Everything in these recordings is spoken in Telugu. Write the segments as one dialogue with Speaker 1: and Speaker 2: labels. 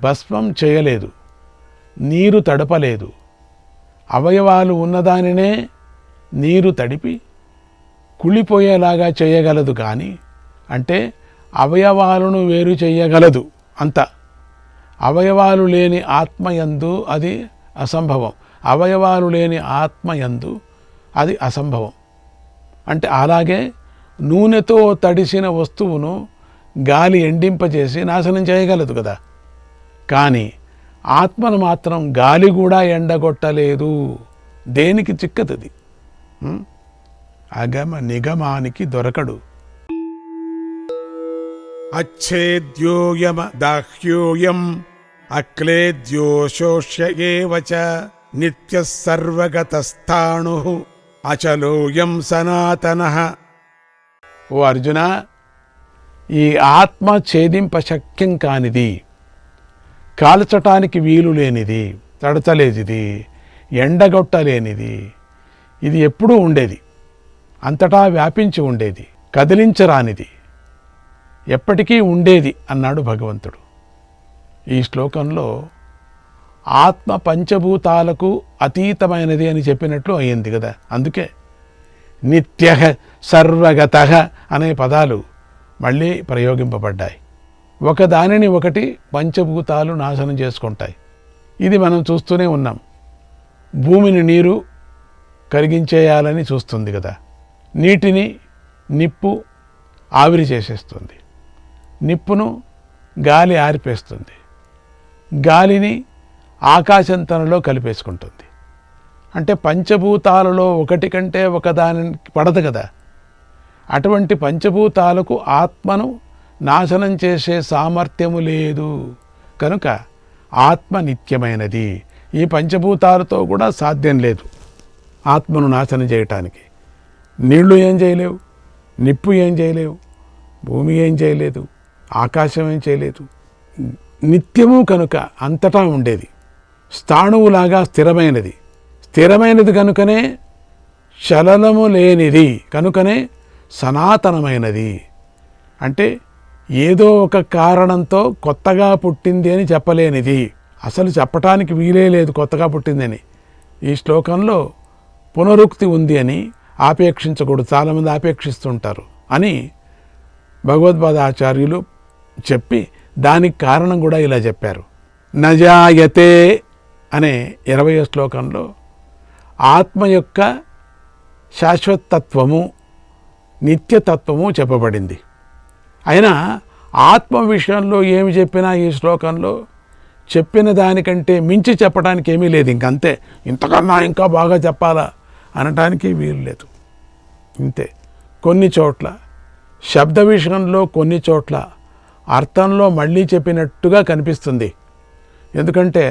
Speaker 1: భస్మం చేయలేదు, నీరు తడపలేదు. అవయవాలు ఉన్నదానినే నీరు తడిపి కుళ్ళిపోయేలాగా చేయగలదు. కానీ అంటే అవయవాలను వేరు చేయగలదు అంత. అవయవాలు లేని ఆత్మయందు అది అసంభవం. అవయవాలు లేని ఆత్మయందు అది అసంభవం. అంటే అలాగే నూనెతో తడిసిన వస్తువును గాలి ఎండింపజేసి నాశనం చేయగలదు కదా. కానీ ఆత్మను మాత్రం గాలి కూడా ఎండగొట్టలేదు. దేనికి చిక్కతది? అగమ నిగమానికి దొరకడు. అచ్ఛేద్యోయమ దాహ్యోయం అక్లేద్యో శోష్య ఏవ చ నిత్యః సర్వగతస్థాణుః అచలోయం సనాతనః. ఓ అర్జున, ఈ ఆత్మ ఛేదింప శక్యం కానిది, కాల్చటానికి వీలు లేనిది, తడచలేనిది, ఎండగొట్టలేనిది. ఇది ఎప్పుడూ ఉండేది, అంతటా వ్యాపించి ఉండేది, కదిలించరానిది, ఎప్పటికీ ఉండేది అన్నాడు భగవంతుడు. ఈ శ్లోకంలో ఆత్మ పంచభూతాలకు అతీతమైనది అని చెప్పినట్లు అయ్యింది కదా. అందుకే నిత్యః సర్వగతః అనే పదాలు మళ్ళీ ప్రయోగింపబడ్డాయి. ఒకదానిని ఒకటి పంచభూతాలు నాశనం చేసుకుంటాయి. ఇది మనం చూస్తూనే ఉన్నాం. భూమిని నీరు కరిగించేయాలని చూస్తుంది కదా. నీటిని నిప్పు ఆవిరి చేసేస్తుంది. నిప్పును గాలి ఆరిపేస్తుంది. గాలిని ఆకాశం తనలో కలిపేసుకుంటుంది. అంటే పంచభూతాలలో ఒకటి కంటే ఒకదానికి పడదు కదా. అటువంటి పంచభూతాలకు ఆత్మను నాశనం చేసే సామర్థ్యము లేదు. కనుక ఆత్మ నిత్యమైనది. ఈ పంచభూతాలతో కూడా సాధ్యం లేదు ఆత్మను నాశనం చేయటానికి. నీళ్లు ఏం చేయలేవు, నిప్పు ఏం చేయలేవు, భూమి ఏం చేయలేదు, ఆకాశం ఏం చేయలేదు. నిత్యము కనుక అంతటా ఉండేది. స్థాణువులాగా స్థిరమైనది. స్థిరమైనది కనుకనే చలనము లేనిది, కనుకనే సనాతనమైనది. అంటే ఏదో ఒక కారణంతో కొత్తగా పుట్టింది అని చెప్పలేనిది. అసలు చెప్పటానికి వీలే లేదు కొత్తగా పుట్టిందని. ఈ శ్లోకంలో పునరుక్తి ఉంది అని ఆపేక్షించకూడదు. చాలామంది ఆపేక్షిస్తుంటారు అని భగవద్పాదాచార్యులు చెప్పి దానికి కారణం కూడా ఇలా చెప్పారు. నజాయతే అనే 20వ శ్లోకంలో ఆత్మ యొక్క శాశ్వతత్వము, నిత్యతత్వము చెప్పబడింది. అయినా ఆత్మ విషయంలో ఏమి చెప్పినా ఈ శ్లోకంలో చెప్పిన దానికంటే మించి చెప్పడానికి ఏమీ లేదు. ఇంకంతే, ఇంతకన్నా ఇంకా బాగా చెప్పాలా అనటానికి వీలు లేదు. ఇంతే. కొన్ని చోట్ల శబ్ద విషయంలో, కొన్ని చోట్ల అర్థంలో మళ్ళీ చెప్పినట్టుగా కనిపిస్తుంది. ఎందుకంటే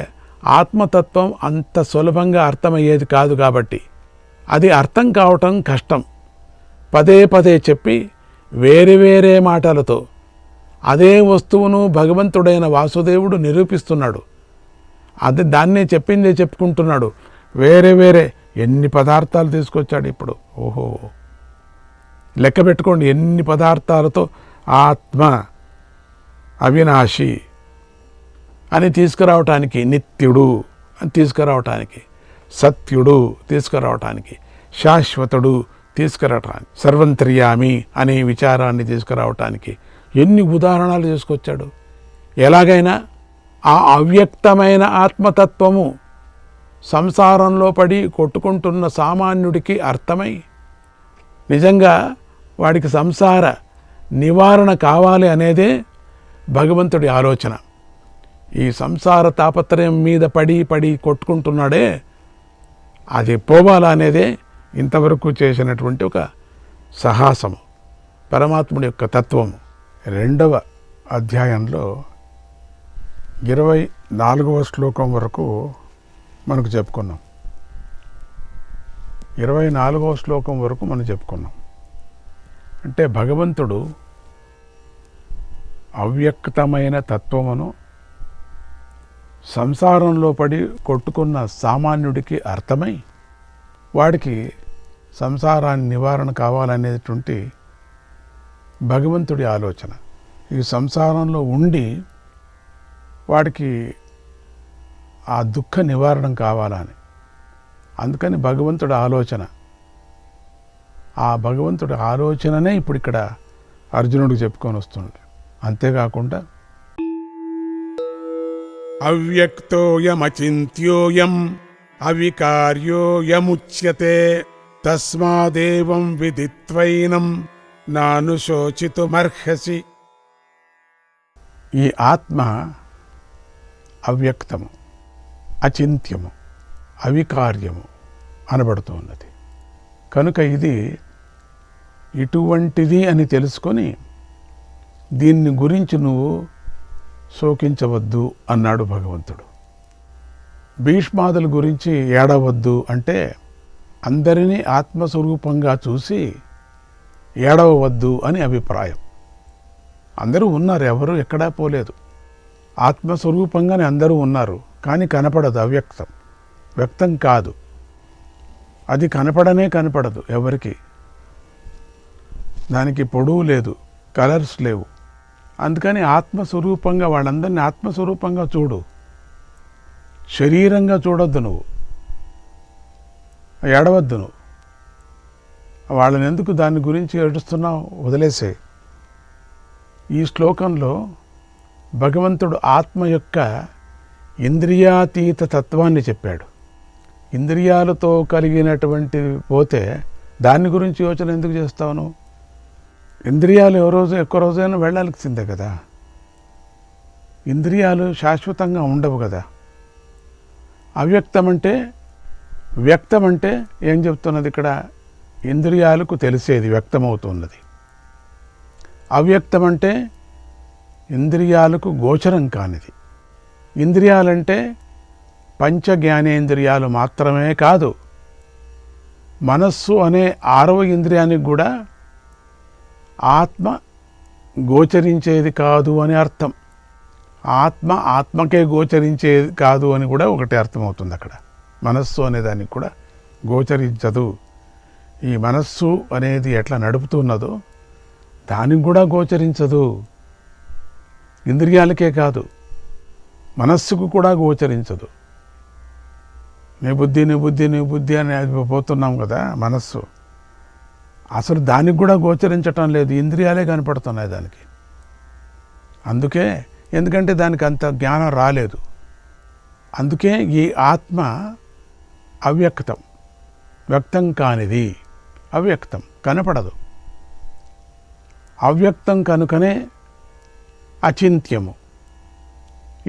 Speaker 1: ఆత్మతత్వం అంత సులభంగా అర్థమయ్యేది కాదు కాబట్టి అది అర్థం కావటం కష్టం. పదే పదే చెప్పి వేరే వేరే మాటలతో అదే వస్తువును భగవంతుడైన వాసుదేవుడు నిరూపిస్తున్నాడు. అది దాన్నే చెప్పిందే చెప్పుకుంటున్నాడు. వేరే వేరే ఎన్ని పదార్థాలు తీసుకొచ్చాడు ఇప్పుడు. ఓహో, లెక్క పెట్టుకోండి ఎన్ని పదార్థాలతో ఆత్మ అవినాశి అని తీసుకురావటానికి, నిత్యుడు అని తీసుకురావటానికి, సత్యుడు తీసుకురావటానికి, శాశ్వతుడు తీసుకురావటానికి, సర్వంతర్యామి అనే విచారాన్ని తీసుకురావటానికి ఎన్ని ఉదాహరణలు తీసుకొచ్చాడు. ఎలాగైనా ఆ అవ్యక్తమైన ఆత్మతత్వము సంసారంలో పడి కొట్టుకుంటున్న సామాన్యుడికి అర్థమై నిజంగా వాడికి సంసార నివారణ కావాలి అనేదే భగవంతుడి ఆలోచన. ఈ సంసార తాపత్రయం మీద పడి పడి కొట్టుకుంటున్నాడే, అది పోవాలనేదే ఇంతవరకు చేసినటువంటి ఒక సాహసము, పరమాత్ముడి యొక్క తత్వము. 2వ అధ్యాయంలో 24వ శ్లోకం వరకు మనకు చెప్పుకున్నాం. 24వ శ్లోకం వరకు మనం చెప్పుకున్నాం. అంటే భగవంతుడు అవ్యక్తమైన తత్వమును సంసారంలో పడి కొట్టుకున్న సామాన్యుడికి అర్థమై వాడికి సంసారాన్ని నివారణ కావాలనేటువంటి భగవంతుడి ఆలోచన. ఈ సంసారంలో ఉండి వాడికి ఆ దుఃఖ నివారణ కావాలని. అందుకని భగవంతుడి ఆలోచన, ఆ భగవంతుడి ఆలోచననే ఇప్పుడు ఇక్కడ అర్జునుడికి చెప్పుకొని వస్తుంది. అంతేకాకుండా అవ్యక్తోయమచింత్యోయం అవికార్యోయముచ్యతే తస్మాదేవం విదిత్వైనం నానుశోచితుమర్హసి. ఈ ఆత్మ అవ్యక్తము, అచింత్యము, అవికార్యము అనబడుతున్నది. కనుక ఇది ఇటువంటిది అని తెలుసుకొని దీన్ని గురించి నువ్వు శోకించవద్దు అన్నాడు భగవంతుడు. భీష్మాదుల గురించి ఏడవద్దు అంటే అందరినీ ఆత్మస్వరూపంగా చూసి ఏడవవద్దు అని అభిప్రాయం. అందరూ ఉన్నారు, ఎవరు ఎక్కడా పోలేదు. ఆత్మస్వరూపంగానే అందరూ ఉన్నారు, కానీ కనపడదు, అవ్యక్తం, వ్యక్తం కాదు. అది కనపడదు ఎవరికి. దానికి పొడవు లేదు, కలర్స్ లేవు. అందుకని ఆత్మస్వరూపంగా వాళ్ళందరినీ ఆత్మస్వరూపంగా చూడు, శరీరంగా చూడొద్దు, నువ్వు ఏడవద్దు. నువ్వు వాళ్ళని ఎందుకు దాని గురించి ఏడుస్తున్నావు, వదిలేసే. ఈ శ్లోకంలో భగవంతుడు ఆత్మ యొక్క ఇంద్రియాతీత తత్వాన్ని చెప్పాడు. ఇంద్రియాలతో కలిగినటువంటి పోతే దాని గురించి యోచన ఎందుకు చేస్తావు నువ్వు? ఇంద్రియాలు ఎక్కువ రోజైనా వెళ్ళాల్సిందే కదా. ఇంద్రియాలు శాశ్వతంగా ఉండవు కదా. అవ్యక్తం అంటే, వ్యక్తం అంటే ఏం చెప్తున్నది ఇక్కడ? ఇంద్రియాలకు తెలిసేది వ్యక్తమవుతున్నది. అవ్యక్తం అంటే ఇంద్రియాలకు గోచరం కానిది. ఇంద్రియాలంటే పంచ జ్ఞానేంద్రియాలు మాత్రమే కాదు, మనస్సు అనే 6వ ఇంద్రియానికి కూడా ఆత్మ గోచరించేది కాదు అని అర్థం. ఆత్మకే గోచరించేది కాదు అని కూడా ఒకటి అర్థమవుతుంది అక్కడ. మనస్సు అనేదానికి కూడా గోచరించదు. ఈ మనస్సు అనేది ఎట్లా నడుపుతున్నదో దానికి కూడా గోచరించదు. ఇంద్రియాలకే కాదు, మనస్సుకు కూడా గోచరించదు. నీ బుద్ధి అని పోతున్నాం కదా. మనస్సు అసలు దానికి కూడా గోచరించటం లేదు, ఇంద్రియాలే కనపడుతున్నాయి దానికి. అందుకే, ఎందుకంటే దానికి అంత జ్ఞానం రాలేదు. అందుకే ఈ ఆత్మ అవ్యక్తం, వ్యక్తం కానిది. అవ్యక్తం, కనపడదు. అవ్యక్తం కనుకనే అచింత్యము.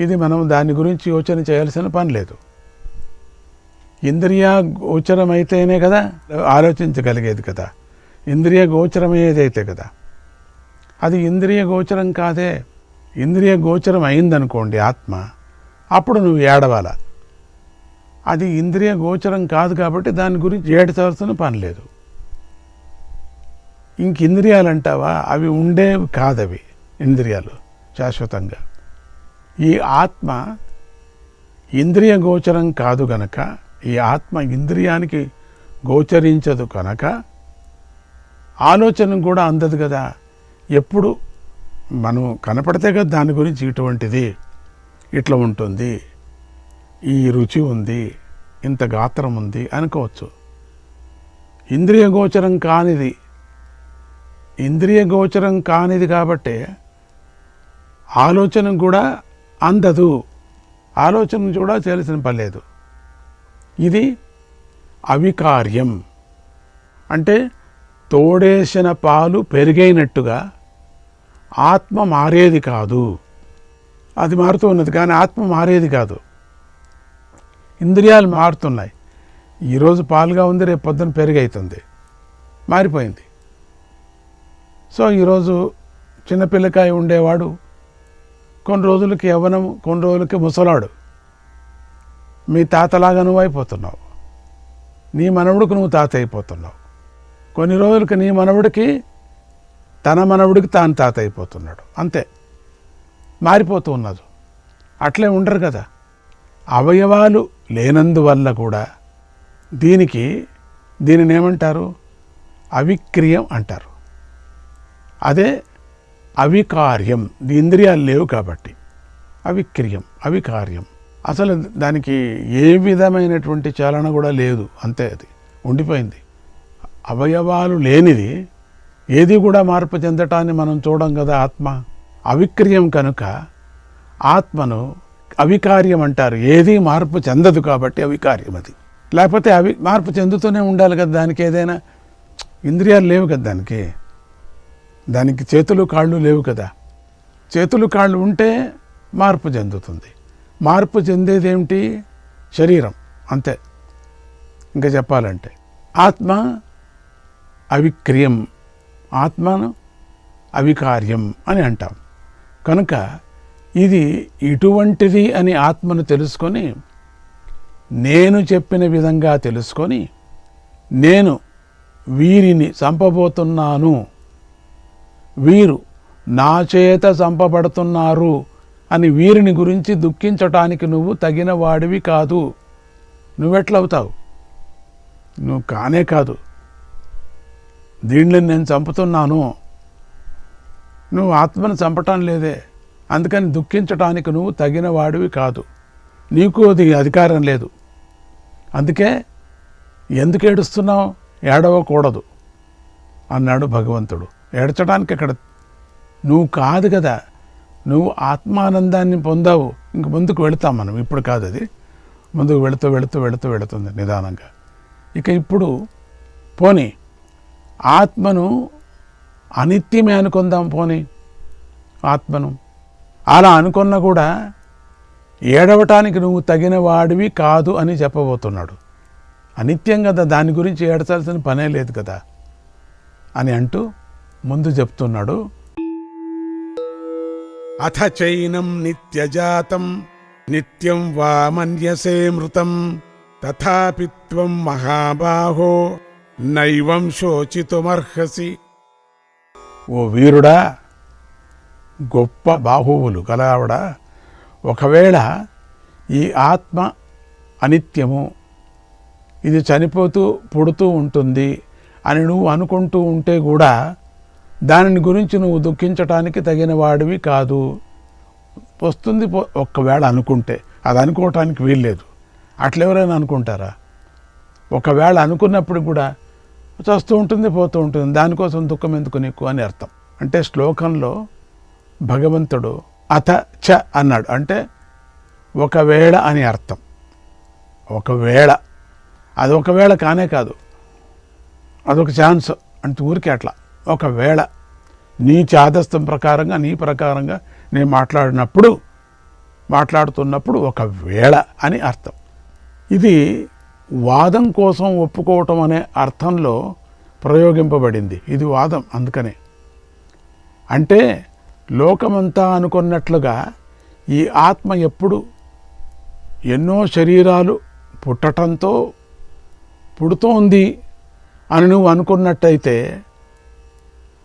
Speaker 1: ఇది మనం దాని గురించి యోచన చేయాల్సిన పని లేదు. ఇంద్రియ గోచరమైతేనే కదా ఆలోచించగలిగేది కదా. ఇంద్రియ గోచరమయ్యేదైతే కదా. అది ఇంద్రియ గోచరం కాదే. ఇంద్రియ గోచరం అయిందనుకోండి ఆత్మ, అప్పుడు నువ్వు ఏడవాల. అది ఇంద్రియ గోచరం కాదు కాబట్టి దాని గురించి ఏడవలసిన పని లేదు. ఇంక ఇంద్రియాలు అంటావా, అవి ఉండేవి కాదవి. ఇంద్రియాలు శాశ్వతంగా. ఈ ఆత్మ ఇంద్రియ గోచరం కాదు గనక, ఈ ఆత్మ ఇంద్రియానికి గోచరించదు కనుక ఆలోచన కూడా అందదు కదా. ఎప్పుడు మనం కనపడితే కదా దాని గురించి ఇటువంటిది, ఇట్లా ఉంటుంది, ఈ రుచి ఉంది, ఇంత గాత్రం ఉంది అనుకోవచ్చు. ఇంద్రియ గోచరం కానిది కాబట్టి ఆలోచన కూడా అందదు. ఆలోచన కూడా చేయాల్సిన పని లేదు. ఇది అవికార్యం. అంటే తోడేసిన పాలు పెరిగైనట్టుగా ఆత్మ మారేది కాదు. అది మారుతూ ఉన్నది కానీ ఆత్మ మారేది కాదు. ఇంద్రియాలు మారుతున్నాయి. ఈరోజు పాలుగా ఉంది, రేపు పొద్దున పెరుగైతుంది, మారిపోయింది. సో ఈరోజు చిన్నపిల్లకాయ ఉండేవాడు కొన్ని రోజులకి యవ్వనం, కొన్ని రోజులకి ముసలాడు. మీ తాతలాగా నువ్వు అయిపోతున్నావు. నీ మనవడికి నువ్వు తాత అయిపోతున్నావు. కొన్ని రోజులకి నీ మనవడికి తన మనవడికి తాను తాత అయిపోతున్నాడు. అంతే, మారిపోతూ ఉన్నది. అట్లే ఉండరు కదా. అవయవాలు లేనందువల్ల కూడా దీనిని ఏమంటారు? అవిక్రియం అంటారు. అదే అవికార్యం. ఇంద్రియాలు లేవు కాబట్టి. అవిక్రియం, అవికార్యం. అసలు దానికి ఏ విధమైనటువంటి చలన కూడా లేదు, అంతే, అది ఉండిపోయింది. అవయవాలు లేనిది ఏది కూడా మార్పు చెందటాన్ని మనం చూడం కదా. ఆత్మ అవిక్రియం కనుక ఆత్మను అవికార్యం అంటారు. ఏది మార్పు చెందదు కాబట్టి అవికార్యం అది. లేకపోతే మార్పు చెందుతూనే ఉండాలి కదా. దానికి ఏదైనా ఇంద్రియాలు లేవు కదా, దానికి చేతులు కాళ్ళు లేవు కదా. చేతులు కాళ్ళు ఉంటే మార్పు చెందుతుంది. మార్పు చెందేది ఏమిటి? శరీరం, అంతే. ఇంకా చెప్పాలంటే ఆత్మ అవిక్రియం, ఆత్మను అవికార్యం అని అంటాం. కనుక ఇది ఇటువంటిది అని ఆత్మను తెలుసుకొని, నేను చెప్పిన విధంగా తెలుసుకొని, నేను వీరిని చంపబోతున్నాను, వీరు నా చేత చంపబడుతున్నారు అని వీరిని గురించి దుఃఖించటానికి నువ్వు తగిన వాడివి కాదు. నువ్వెట్లవుతావు? నువ్వు కానే కాదు. దీనిని నేను చంపుతున్నాను, నువ్వు ఆత్మను చంపటం లేదే, అందుకని దుఃఖించటానికి నువ్వు తగిన వాడివి కాదు, నీకు అది అధికారం లేదు. అందుకే ఎందుకు ఏడుస్తున్నావు? ఏడవకూడదు అన్నాడు భగవంతుడు. ఏడ్చడానికి అక్కడ నువ్వు కాదు కదా, నువ్వు ఆత్మానందాన్ని పొందావు. ఇంక ముందుకు వెళుతాం మనం, ఇప్పుడు కాదు అది, ముందుకు వెళుతూ వెళుతూ వెళుతూ వెళుతుంది నిదానంగా. ఇక ఇప్పుడు పోనీ ఆత్మను అనిత్యమే అనుకుందాం. పోనీ ఆత్మను అలా అనుకున్నా కూడా ఏడవటానికి నువ్వు తగిన వాడివి కాదు అని చెప్పబోతున్నాడు. అనిత్యం కదా, దాని గురించి ఏడచాల్సిన పనే లేదు కదా అని అంటూ ముందు చెప్తున్నాడు. అథ చైనం నిత్యజాతం నిత్యం వా మన్యసే మృతం తథాపి త్వం మహాబాహో నైవం శోచితుమర్హసి. ఓ వీరుడా, గొప్ప బాహువులు కలవాడా, ఒకవేళ ఈ ఆత్మ అనిత్యము, ఇది చనిపోతూ పుడుతూ ఉంటుంది అని నువ్వు అనుకుంటూ ఉంటే కూడా దానిని గురించి నువ్వు దుఃఖించటానికి తగిన వాడివి కాదు. వస్తుంది ఒక్కవేళ అనుకుంటే, అది అనుకోవటానికి వీల్లేదు. అట్లెవరైనా అనుకుంటారా? ఒకవేళ అనుకున్నప్పుడు కూడా చస్తూ ఉంటుంది, పోతూ ఉంటుంది, దానికోసం దుఃఖం ఎందుకు నీకు అని అర్థం. అంటే శ్లోకంలో భగవంతుడు అథ చ అన్నాడు, అంటే ఒకవేళ అని అర్థం. ఒకవేళ, అది ఒకవేళ కానే కాదు, అదొక ఛాన్స్ అంటే ఊరికే అట్లా. ఒకవేళ నీ చాదస్తం ప్రకారంగా, నీ ప్రకారంగా నేను మాట్లాడుతున్నప్పుడు ఒకవేళ అని అర్థం. ఇది వాదం కోసం ఒప్పుకోవటం అనే అర్థంలో ప్రయోగింపబడింది. ఇది వాదం. అందుకనే అంటే లోకమంతా అనుకున్నట్లుగా ఈ ఆత్మ ఎప్పుడు ఎన్నో శరీరాలు పుట్టటంతో పుడుతోంది అని నువ్వు అనుకున్నట్టయితే,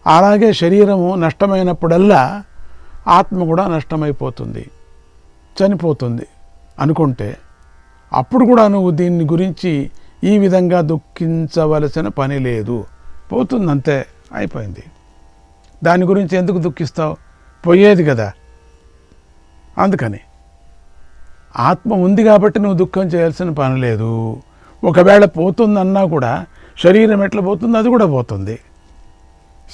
Speaker 1: అలాగే శరీరము నష్టమైనప్పుడల్లా ఆత్మ కూడా నష్టమైపోతుంది, చనిపోతుంది అనుకుంటే, అప్పుడు కూడా నువ్వు దీన్ని గురించి ఈ విధంగా దుఃఖించవలసిన పని లేదు. పోతుంది అంతే, అయిపోయింది. దాని గురించి ఎందుకు దుఃఖిస్తావు? పోయేది కదా. అందుకని ఆత్మ ఉంది కాబట్టి నువ్వు దుఃఖం చేయాల్సిన పని లేదు. ఒకవేళ పోతుందన్నా కూడా శరీరం ఎట్లా పోతుందో అది కూడా పోతుంది.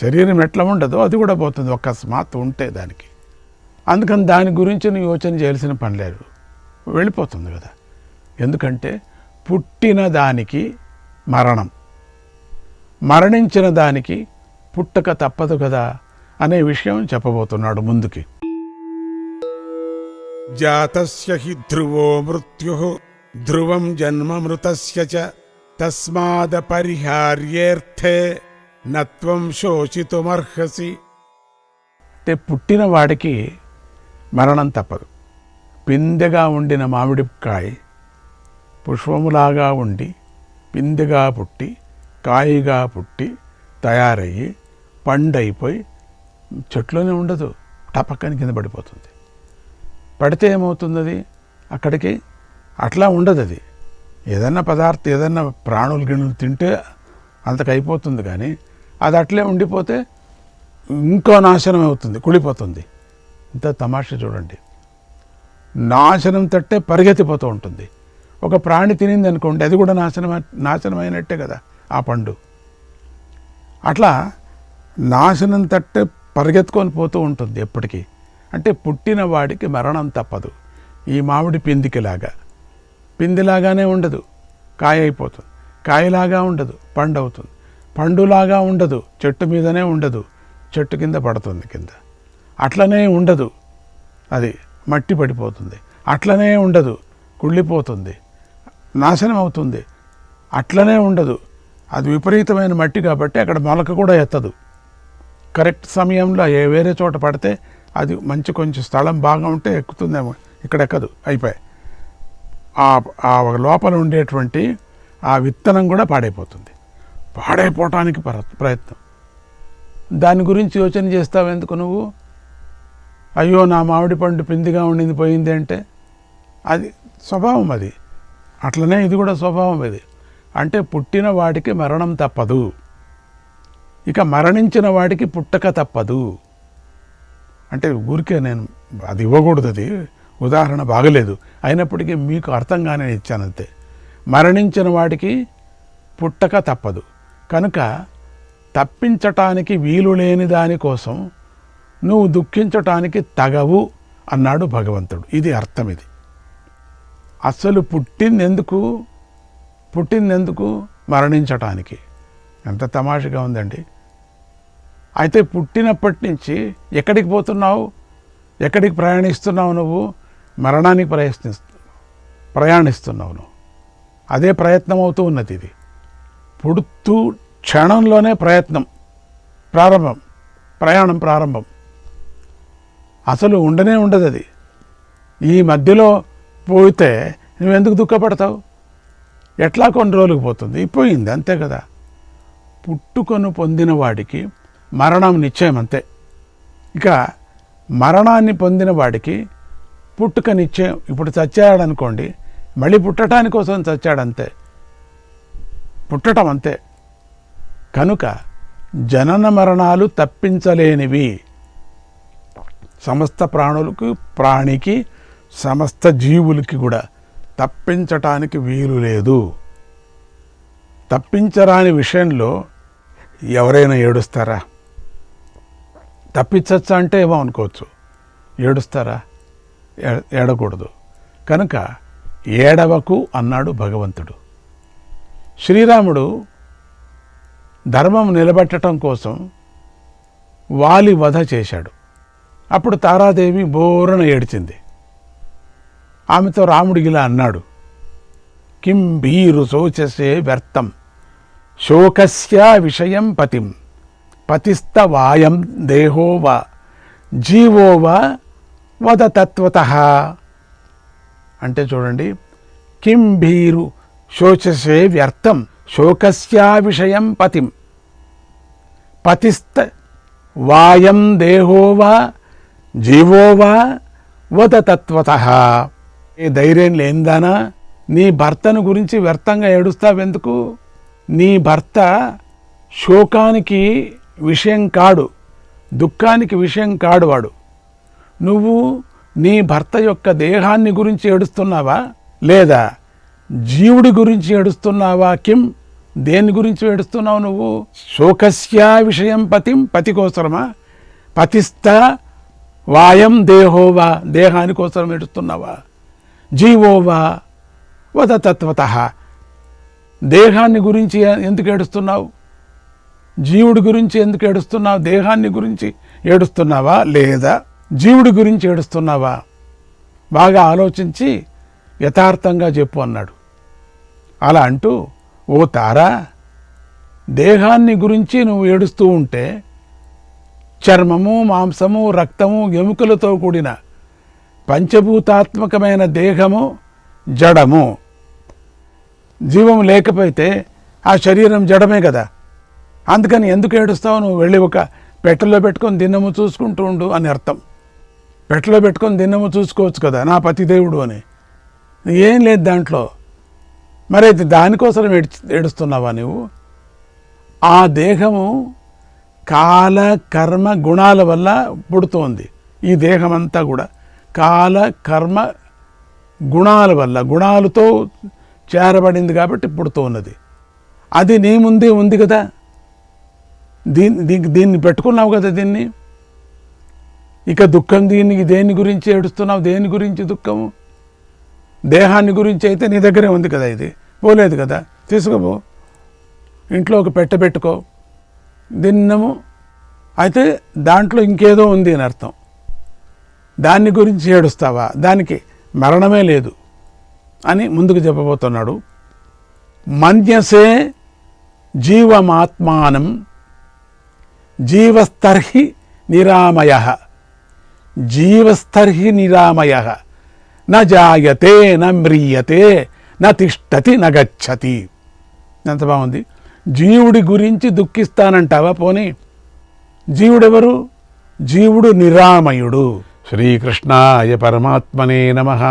Speaker 1: శరీరం ఎట్లా ఉండదో అది కూడా పోతుంది, అకస్మాత్ ఉంటే దానికి. అందుకని దాని గురించి నువ్వు యోచన చేయాల్సిన పని లేదు, వెళ్ళిపోతుంది కదా. ఎందుకంటే పుట్టిన దానికి మరణం, మరణించిన దానికి పుట్టక తప్పదు కదా అనే విషయం చెప్పబోతున్నాడు ముందుకి. జాతస్య హి ధ్రువో మృత్యుః ధ్రువం జన్మ మృతస్య చ తస్మాదపరిహార్యేర్థే నత్వం శోచితుమర్హసి. అంటే పుట్టిన వాడికి మరణం తప్పదు. పిందెగా ఉండిన మామిడికాయ పుష్పములాగా ఉండి పిందెగా పుట్టి కాయగా పుట్టి తయారయ్యి పండైపోయి చెట్లోనే ఉండదు, టపక్కని కింద పడిపోతుంది. పడితే ఏమవుతుంది? అది అక్కడికి అట్లా ఉండదు. అది ఏదన్నా పదార్థం, ఏదన్నా ప్రాణులు గిణులు తింటే అంతకైపోతుంది, కానీ అది అట్లే ఉండిపోతే ఇంకో నాశనం అవుతుంది, కుళ్ళిపోతుంది. ఇంత తమాషా చూడండి. నాశనం తట్టే పరిగెత్తిపోతూ ఉంటుంది. ఒక ప్రాణి తినింది అనుకోండి, అది కూడా నాశనమైనట్టే కదా ఆ పండు. అట్లా నాశనం తట్టే పరిగెత్తుకొని పోతూ ఉంటుంది ఎప్పటికీ. అంటే పుట్టిన వాడికి మరణం తప్పదు. ఈ మామిడి పిందిలాగానే ఉండదు, కాయ అయిపోతుంది. కాయలాగా ఉండదు, పండు అవుతుంది. పండులాగా ఉండదు, చెట్టు మీదనే ఉండదు, చెట్టు కింద పడుతుంది కింద. అట్లనే ఉండదు, అది మట్టి పడిపోతుంది. అట్లనే ఉండదు, కుళ్ళిపోతుంది, నాశనం అవుతుంది. అట్లనే ఉండదు, అది విపరీతమైన మట్టి కాబట్టి అక్కడ మొలక కూడా ఎత్తదు. కరెక్ట్ సమయంలో వేరే చోట పడితే అది మంచి కొంచెం స్థలం బాగా ఉంటే ఎక్కుతుందేమో, ఇక్కడ ఎక్కదు, అయిపోయి ఆ లోపల ఉండేటువంటి ఆ విత్తనం కూడా పాడైపోతుంది. పాడైపోవటానికి ప్రయత్నం. దాని గురించి యోచన చేస్తావు ఎందుకు నువ్వు? అయ్యో నా మామిడి పండు పిందిగా ఉండింది పోయింది అంటే అది స్వభావం. అది అట్లనే ఇది కూడా స్వభావం. ఇది అంటే పుట్టిన వాడికి మరణం తప్పదు, ఇక మరణించిన వాడికి పుట్టక తప్పదు. అంటే ఊరికే నేను అది ఇవ్వకూడదు, అది ఉదాహరణ బాగలేదు, అయినప్పటికీ మీకు అర్థంగానే ఇచ్చానంతే. మరణించిన వాడికి పుట్టక తప్పదు కనుక తప్పించటానికి వీలు లేని దానికోసం నువ్వు దుఃఖించటానికి తగవు అన్నాడు భగవంతుడు. ఇది అర్థం. ఇది అసలు పుట్టిందెందుకు? మరణించటానికి. ఎంత తమాషగా ఉందండి. అయితే పుట్టినప్పటి నుంచి ఎక్కడికి పోతున్నావు? ఎక్కడికి ప్రయాణిస్తున్నావు? నువ్వు మరణానికి ప్రయాణిస్తున్నావు నువ్వు. అదే ప్రయత్నం అవుతూ ఉన్నది. ఇది పుడుతూ క్షణంలోనే ప్రయాణం ప్రారంభం. అసలు ఉండనే ఉండదు అది. ఈ మధ్యలో పోతే నువ్వెందుకు దుఃఖపడతావు? ఎట్లా కొన్ని రోజులకు పోతుంది, పోయింది అంతే కదా. పుట్టుకొని పొందిన వాడికి మరణం నిశ్చయం అంతే. ఇక మరణాన్ని పొందిన వాడికి పుట్టుక నిశ్చయం. ఇప్పుడు చచ్చాడనుకోండి, మళ్ళీ పుట్టడానికి కోసం చచ్చాడంతే, పుట్టడం అంతే. కనుక జనన మరణాలు తప్పించలేనివి. సమస్త ప్రాణికి సమస్త జీవులకి కూడా తప్పించటానికి వీలు లేదు. తప్పించరాని విషయంలో ఎవరైనా ఏడుస్తారా? తప్పించచ్చా అంటే ఏమో అనుకోవచ్చు, ఏడుస్తారా? ఏడకూడదు. కనుక ఏడవకు అన్నాడు భగవంతుడు. శ్రీరాముడు ధర్మం నిలబెట్టడం కోసం వాలి వధ చేశాడు. అప్పుడు తారాదేవి బోరున ఏడ్చింది. ఆమెతో రాముడు ఇలా అన్నాడు, కిం భీరు శోచసే వ్యర్థం శోకస్య విషయం పతిం పతిస్త వాయం దేహోవా జీవోవా వద తత్వతః. అంటే చూడండి, కిం భీరు శోచసే వ్యర్థం శోకస్య విషయం పతిం పతిస్త వాయం దేహోవా జీవోవా వద తత్వతః. ఏ ధైర్యం లేనిదానా, నీ భర్తను గురించి వ్యర్థంగా ఏడుస్తావెందుకు? నీ భర్త శోకానికి విషయం కాడు, దుఃఖానికి విషయం కాడు వాడు. నువ్వు నీ భర్త యొక్క దేహాన్ని గురించి ఏడుస్తున్నావా, లేదా జీవుడి గురించి ఏడుస్తున్నావా? కిం, దేని గురించి ఏడుస్తున్నావు నువ్వు? శోకస్య విషయం పతిం, పతి కోసమా? పతిస్థ వాయం దేహోవా, దేహాని కోసం ఏడుస్తున్నావా? జీవోవా వద తత్వతః, దేహాన్ని గురించి ఎందుకు ఏడుస్తున్నావు? జీవుడి గురించి ఎందుకు ఏడుస్తున్నావు? దేహాన్ని గురించి ఏడుస్తున్నావా లేదా జీవుడి గురించి ఏడుస్తున్నావా? బాగా ఆలోచించి యథార్థంగా చెప్పు అన్నాడు. అలా అంటూ, ఓ తారా, దేహాన్ని గురించి నువ్వు ఏడుస్తూ ఉంటే చర్మము, మాంసము, రక్తము, ఎముకలతో కూడిన పంచభూతాత్మకమైన దేహము జడము. జీవం లేకపోతే ఆ శరీరం జడమే కదా. అందుకని ఎందుకు ఏడుస్తావు? నువ్వు వెళ్ళి ఒక పెట్టెలో పెట్టుకొని దిన్నము చూసుకుంటూ ఉండు అని అర్థం. పెట్టెలో పెట్టుకొని దిన్నము చూసుకోవచ్చు కదా, నా పతిదేవుడు అని. ఏం లేదు దాంట్లో. మరైతే దానికోసం ఏడుస్తున్నావా నువ్వు? ఆ దేహము కాల కర్మ గుణాల వల్ల పుడుతోంది. ఈ దేహమంతా కూడా కాల కర్మ గుణాల వల్ల, గుణాలతో చేరబడింది కాబట్టి పుడుతూ ఉన్నది. అది నీ ముందే ఉంది కదా, దీన్ని పెట్టుకున్నావు కదా దీన్ని. ఇక దుఃఖం దేని గురించి ఏడుస్తున్నావు, దేని గురించి దుఃఖము? దేహాన్ని గురించి అయితే నీ దగ్గరే ఉంది కదా, ఇది పోలేదు కదా, తీసుకుపో, ఇంట్లో ఒక పెట్టుకో దిన్నము. అయితే దాంట్లో ఇంకేదో ఉంది అని అర్థం. దాన్ని గురించి ఏడుస్తావా? దానికి మరణమే లేదు అని ముందుకు చెప్పబోతున్నాడు. మన్యసే జీవమాత్మానం జీవస్తర్హి నిరామయ, జీవస్తర్హి నిరామయ, న జాయతే న మ్రియతే న తిష్టతి న గచ్చతి. ఎంత బాగుంది. జీవుడి గురించి దుఃఖిస్తానంటావా? పోనీ జీవుడెవరు? జీవుడు నిరామయుడు. శ్రీకృష్ణాయ పరమాత్మనే నమః.